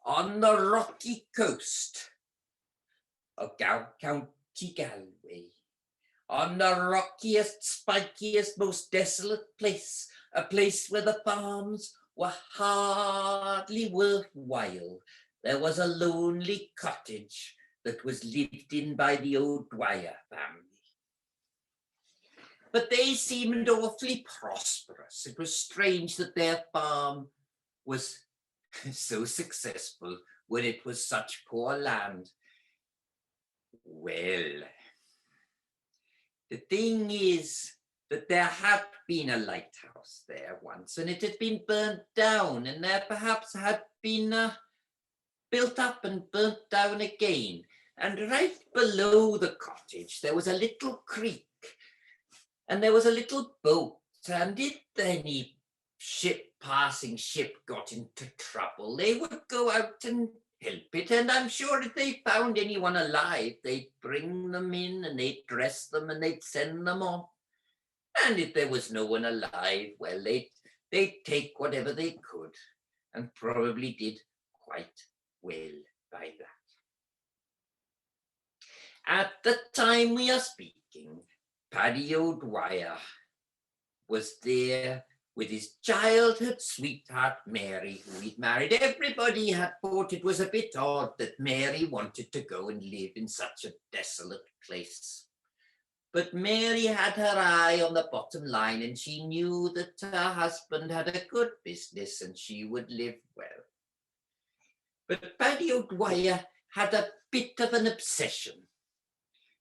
on the rocky coast of County Galway, on the rockiest, spikiest, most desolate place, a place where the farms were hardly worthwhile, there was a lonely cottage that was lived in by the O'Dwyer family. But they seemed awfully prosperous. It was strange that their farm was so successful when it was such poor land. Well, the thing is that there had been a lighthouse there once, and it had been burnt down, and there perhaps had been built up and burnt down again. And right below the cottage, there was a little creek, and there was a little boat, and if any passing ship got into trouble, they would go out and help it. And I'm sure if they found anyone alive, they'd bring them in and they'd dress them and they'd send them off. And if there was no one alive, well, they'd take whatever they could, and probably did quite well by that. At the time we are speaking, Paddy O'Dwyer was there with his childhood sweetheart, Mary, who he'd married. Everybody had thought it was a bit odd that Mary wanted to go and live in such a desolate place. But Mary had her eye on the bottom line, and she knew that her husband had a good business and she would live well. But Paddy O'Dwyer had a bit of an obsession.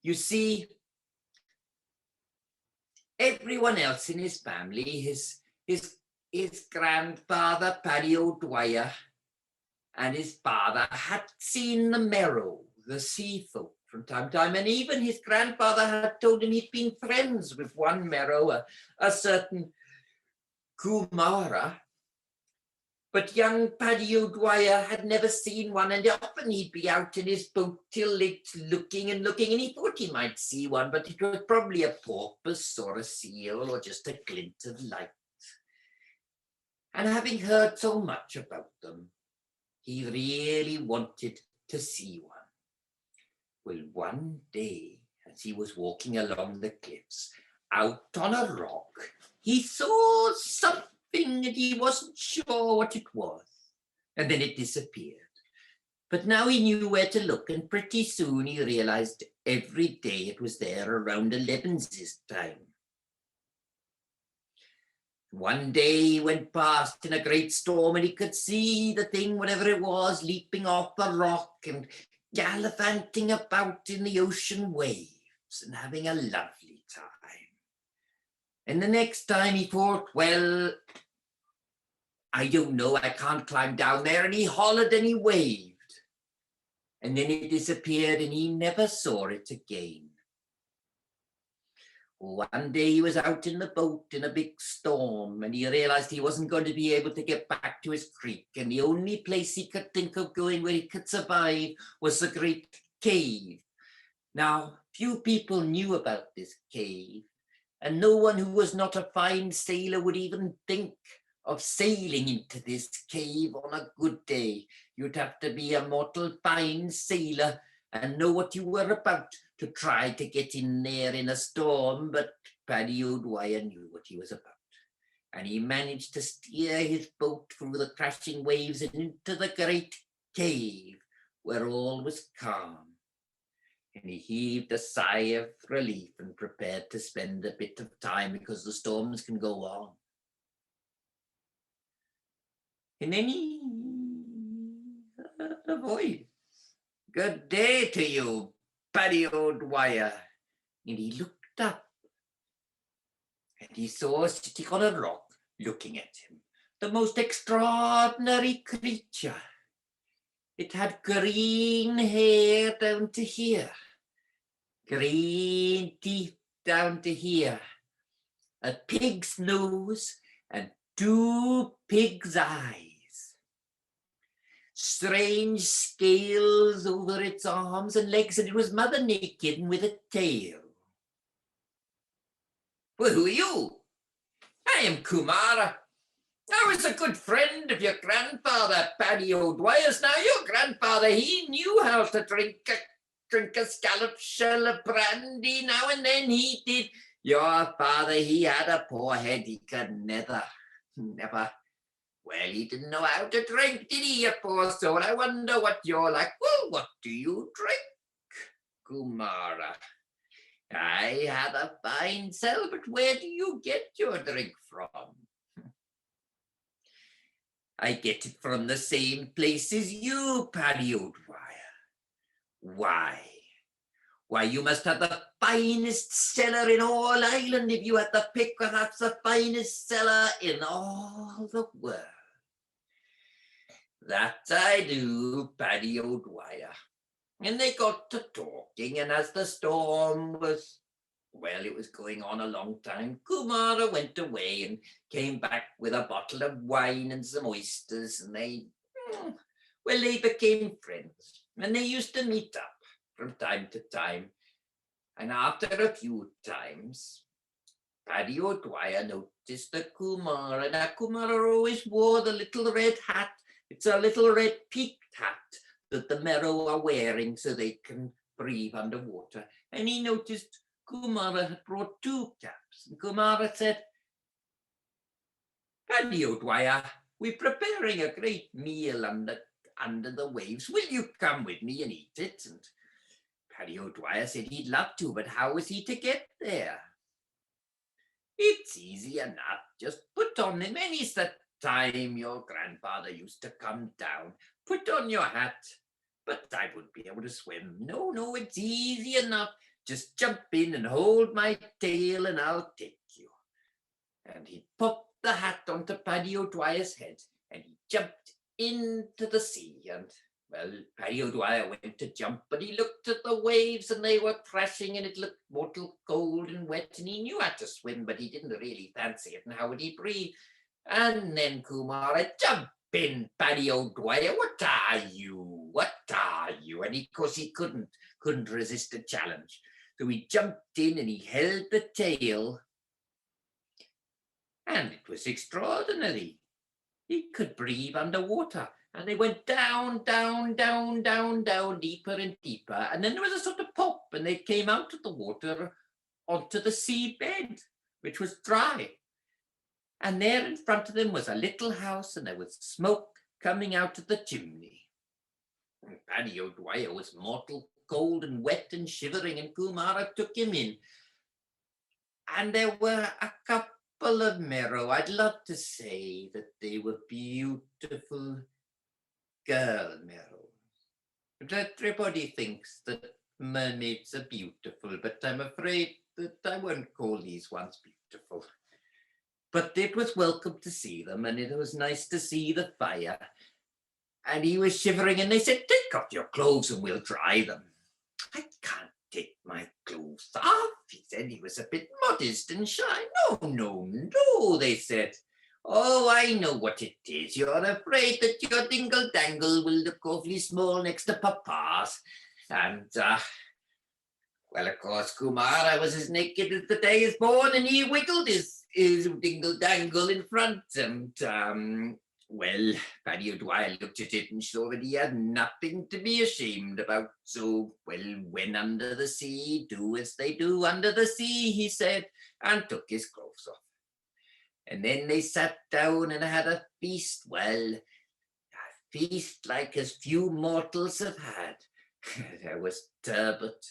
You see, everyone else in his family, his grandfather, Paddy O'Dwyer, and his father had seen the Merrow, the sea folk, from time to time, and even his grandfather had told him he'd been friends with one Merrow, a certain Kumara. But young Paddy O'Dwyer had never seen one, and often he'd be out in his boat till late looking and looking, and he thought he might see one, but it was probably a porpoise or a seal or just a glint of light. And having heard so much about them, he really wanted to see one. Well, one day, as he was walking along the cliffs, out on a rock, he saw something and he wasn't sure what it was. And then it disappeared. But now he knew where to look, and pretty soon he realized every day it was there around 11's time. One day he went past in a great storm, and he could see the thing, whatever it was, leaping off the rock and gallivanting about in the ocean waves and having a lovely time. And the next time he thought, well, I don't know, I can't climb down there. And he hollered and he waved. And then it disappeared and he never saw it again. One day he was out in the boat in a big storm, and he realized he wasn't going to be able to get back to his creek. And the only place he could think of going where he could survive was the great cave. Now, few people knew about this cave, and no one who was not a fine sailor would even think of sailing into this cave on a good day. You'd have to be a mortal fine sailor and know what you were about to try to get in there in a storm. But Paddy O'Dwyer knew what he was about, and he managed to steer his boat through the crashing waves and into the great cave where all was calm. And he heaved a sigh of relief and prepared to spend a bit of time, because the storms can go on. And then he heard a voice. Good day to you, Paddy O'Dwyer. And he looked up, and he saw sitting on a rock looking at him the most extraordinary creature. It had green hair down to here, green teeth down to here, a pig's nose and 2 pig's eyes, strange scales over its arms and legs, and it was mother naked and with a tail. Well, who are you? I am Kumara. I was a good friend of your grandfather, Paddy O'Dwyer's. Now, your grandfather, he knew how to drink a scallop shell of brandy now and then. He did. Your father, he had a poor head. He could never. Well, he didn't know how to drink, did he, you poor soul? I wonder what you're like. Well, what do you drink, Kumara? I have a fine cell, but where do you get your drink from? I get it from the same place as you, Paddy O'Dwyer. Why? Why, you must have the finest cellar in all Ireland if you had to pick perhaps the finest cellar in all the world. That I do, Paddy O'Dwyer. And they got to talking, and as the storm was, well, it was going on a long time, Kumara went away and came back with a bottle of wine and some oysters, and they became friends, and they used to meet up from time to time. And after a few times, Paddy O'Dwyer noticed that Kumara always wore the little red hat. It's a little red peaked hat that the Merrow are wearing so they can breathe underwater. And he noticed Kumara had brought 2 caps. And Kumara said, Paddy O'Dwyer, we're preparing a great meal under the waves. Will you come with me and eat it? And Paddy O'Dwyer said he'd love to, but how was he to get there? It's easy enough. Just put on him. Any's the time your grandfather used to come down. Put on your hat. But I wouldn't be able to swim. No, it's easy enough. Just jump in and hold my tail and I'll take you. And he popped the hat onto Paddy O'Dwyer's head and he jumped into the sea. And, well, Paddy O'Dwyer went to jump, but he looked at the waves and they were crashing and it looked mortal cold and wet and he knew how to swim, but he didn't really fancy it. And how would he breathe? And then Kumara, jump in, Paddy O'Dwyer. What are you? What are you? And of course he couldn't resist a challenge. So he jumped in and he held the tail. And it was extraordinary. He could breathe underwater. And they went down, down, down, down, down, deeper and deeper. And then there was a sort of pop and they came out of the water onto the seabed, which was dry. And there in front of them was a little house and there was smoke coming out of the chimney. And Paddy O'Dwyer was mortal cold and wet and shivering, and Kumara took him in. And there were a couple of Merrow. I'd love to say that they were beautiful girl Merrows. But everybody thinks that mermaids are beautiful, but I'm afraid that I won't call these ones beautiful. But it was welcome to see them, and it was nice to see the fire. And he was shivering, and they said, take off your clothes and we'll dry them. I can't take my clothes off, he said. He was a bit modest and shy. No, they said. Oh, I know what it is. You're afraid that your dingle-dangle will look awfully small next to Papa's. And, well, of course, Kumara was as naked as the day is born, and he wiggled his dingle-dangle in front. And, well, Paddy O'Dwyer looked at it and saw that he had nothing to be ashamed about. So, well, when under the sea, do as they do under the sea, he said, and took his clothes off. And then they sat down and had a feast. Well, a feast like as few mortals have had. There was turbot,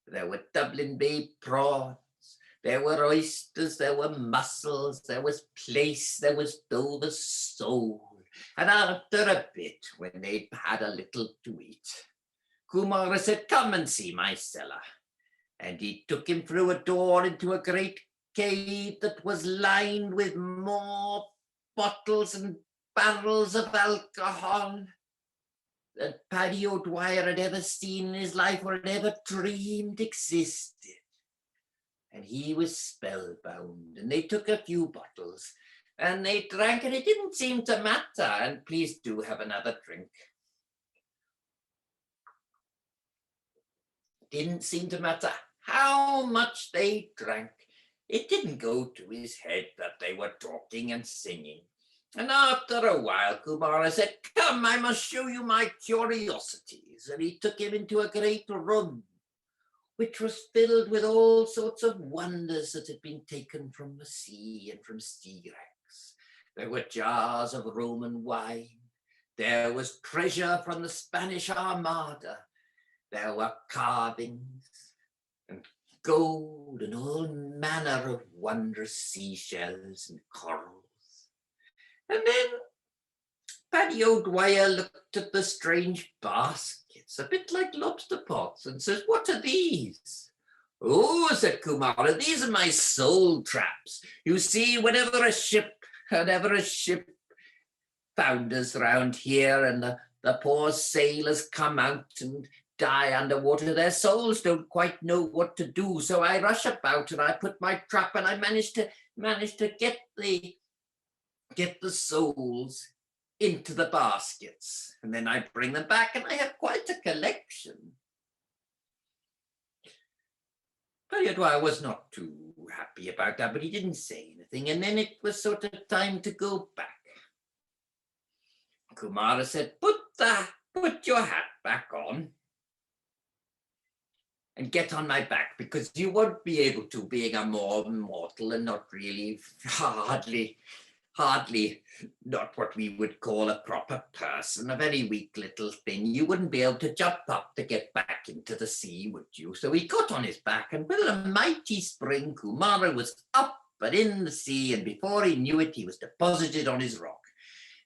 there were Dublin Bay prawns, there were oysters, there were mussels, there was plaice, there was Dover sole. And after a bit, when they'd had a little to eat, Kumara said, come and see my cellar. And he took him through a door into a great cave that was lined with more bottles and barrels of alcohol than Paddy O'Dwyer had ever seen in his life or had ever dreamed existed. And he was spellbound, and they took a few bottles and they drank, and it didn't seem to matter. And please do have another drink. It didn't seem to matter how much they drank. It didn't go to his head that they were talking and singing. And after a while, Kumara said, "Come, I must show you my curiosities." And he took him into a great room, which was filled with all sorts of wonders that had been taken from the sea and from sea wrecks. There were jars of Roman wine. There was treasure from the Spanish Armada. There were carvings and gold and all manner of wondrous seashells and corals. And then Paddy O'Dwyer looked at the strange baskets, a bit like lobster pots, and says, "What are these?" "Oh," said Kumara, "these are my soul traps. You see, whenever a ship founders round here and the poor sailors come out and die underwater, their souls don't quite know what to do. So I rush about and I put my trap and I manage to get the souls into the baskets. And then I bring them back and I have quite a collection." Paddy was not too happy about that, but he didn't say anything. And then it was sort of time to go back. Kumara said, "Put your hat back on and get on my back, because you won't be able to, being a more mortal and not really, hardly not what we would call a proper person, a very weak little thing. You wouldn't be able to jump up to get back into the sea, would you?" So he got on his back, and with a mighty spring, Kumara was up and in the sea, and before he knew it, he was deposited on his rock.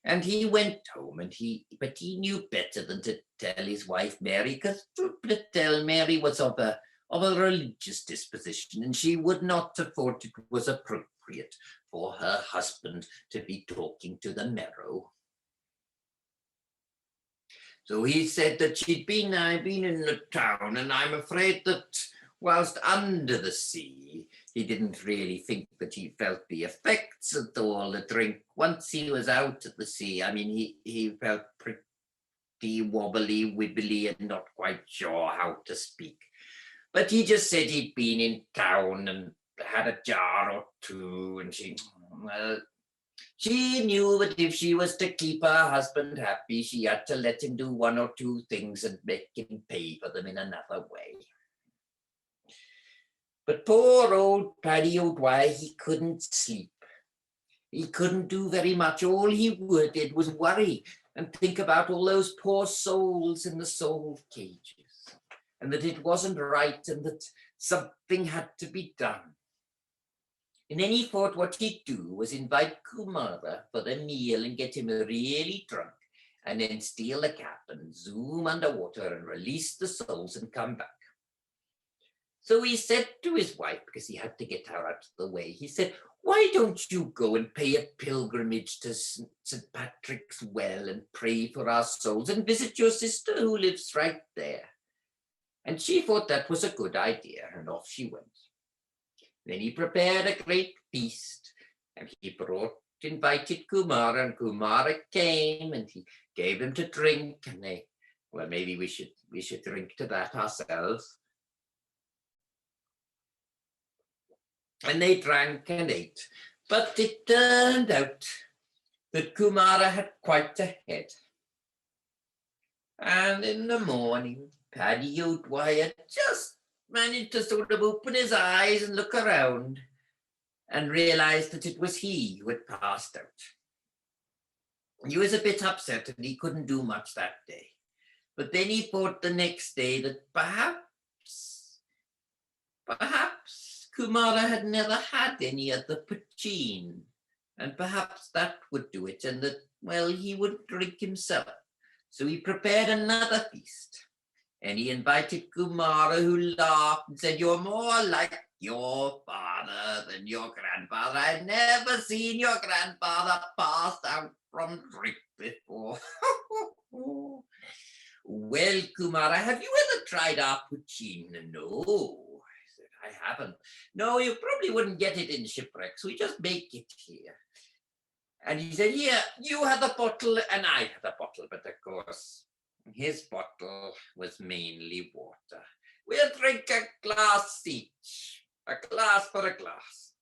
And he went home, but he knew better than to tell his wife Mary, because truth to tell, Mary was of a religious disposition, and she would not have thought it was appropriate for her husband to be talking to the Merrow. So he said that I'd been in the town, and I'm afraid that whilst under the sea, he didn't really think that he felt the effects of all the drink. Once he was out at the sea, I mean, he felt pretty wobbly, wibbly, and not quite sure how to speak. But he just said he'd been in town and had a jar or two, and she knew that if she was to keep her husband happy, she had to let him do one or two things and make him pay for them in another way. But poor old Paddy O'Dwyer, he couldn't sleep. He couldn't do very much. All he did was worry and think about all those poor souls in the soul cages, and that it wasn't right, and that something had to be done. And then he thought what he'd do was invite Kumara for the meal and get him really drunk, and then steal the cap and zoom underwater and release the souls and come back. So he said to his wife, because he had to get her out of the way, he said, "Why don't you go and pay a pilgrimage to St. Patrick's Well and pray for our souls and visit your sister who lives right there?" And she thought that was a good idea, and off she went. Then he prepared a great feast, and he invited Kumara, and Kumara came, and he gave them to drink, and maybe we should drink to that ourselves. And they drank and ate, but it turned out that Kumara had quite a head. And in the morning, Paddy O'Dwyer just managed to sort of open his eyes and look around and realized that it was he who had passed out. He was a bit upset and he couldn't do much that day. But then he thought the next day that perhaps Kumara had never had any of the poutine, and perhaps that would do it, and that, well, he would drink himself. So he prepared another feast, and he invited Kumara, who laughed and said, "You're more like your father than your grandfather. I've never seen your grandfather pass out from drink before." "Well, Kumara, have you ever tried our poutine?" "No." "I haven't." "No, you probably wouldn't get it in shipwrecks. We just make it here." And he said, "Here, you had a bottle and I had a bottle." But of course, his bottle was mainly water. "We'll drink a glass each, a glass for a glass."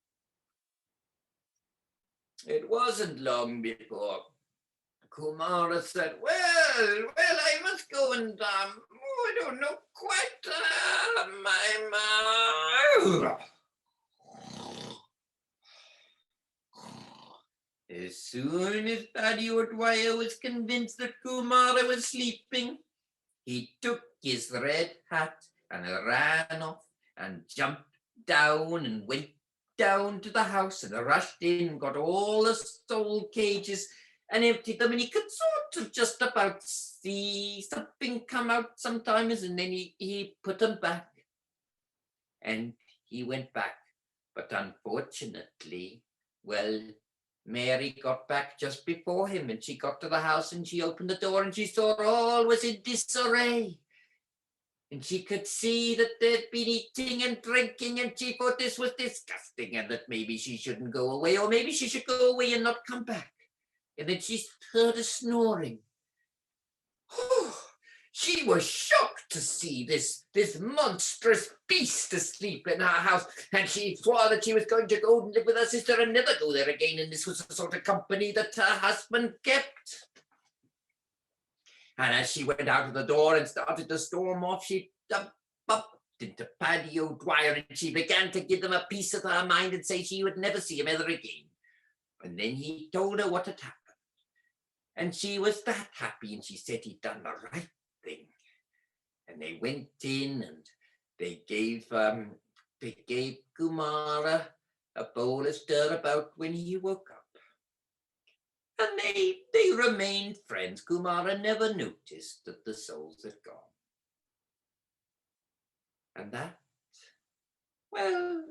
It wasn't long before Kumara said, well, I must go and, I don't know quite, As soon as Paddy O'Dwyer was convinced that Kumara was sleeping, he took his red hat and ran off and jumped down and went down to the house and rushed in, got all the soul cages and emptied them, and he could sort of just about see something come out sometimes, and then he put them back and he went back. But unfortunately, well, Mary got back just before him, and she got to the house and she opened the door and she saw all was in disarray. And she could see that they'd been eating and drinking, and she thought this was disgusting and that maybe she shouldn't go away, or maybe she should go away and not come back. And then she heard a snoring. She was shocked to see this monstrous beast asleep in her house, and she swore that she was going to go and live with her sister and never go there again, and this was the sort of company that her husband kept. And as she went out of the door and started to storm off, she bumped into Paddy O'Dwyer, and she began to give him a piece of her mind and say she would never see him ever again. And then he told her what had happened. And she was that happy, and she said he'd done the right thing. And they went in and they gave Kumara a bowl of stir-about when he woke up. And they remained friends. Kumara never noticed that the souls had gone. And that, well,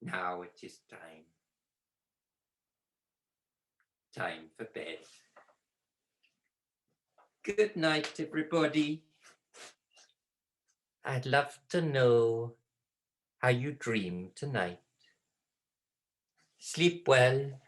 now it is time. Time for bed. Good night, everybody. I'd love to know how you dream tonight. Sleep well.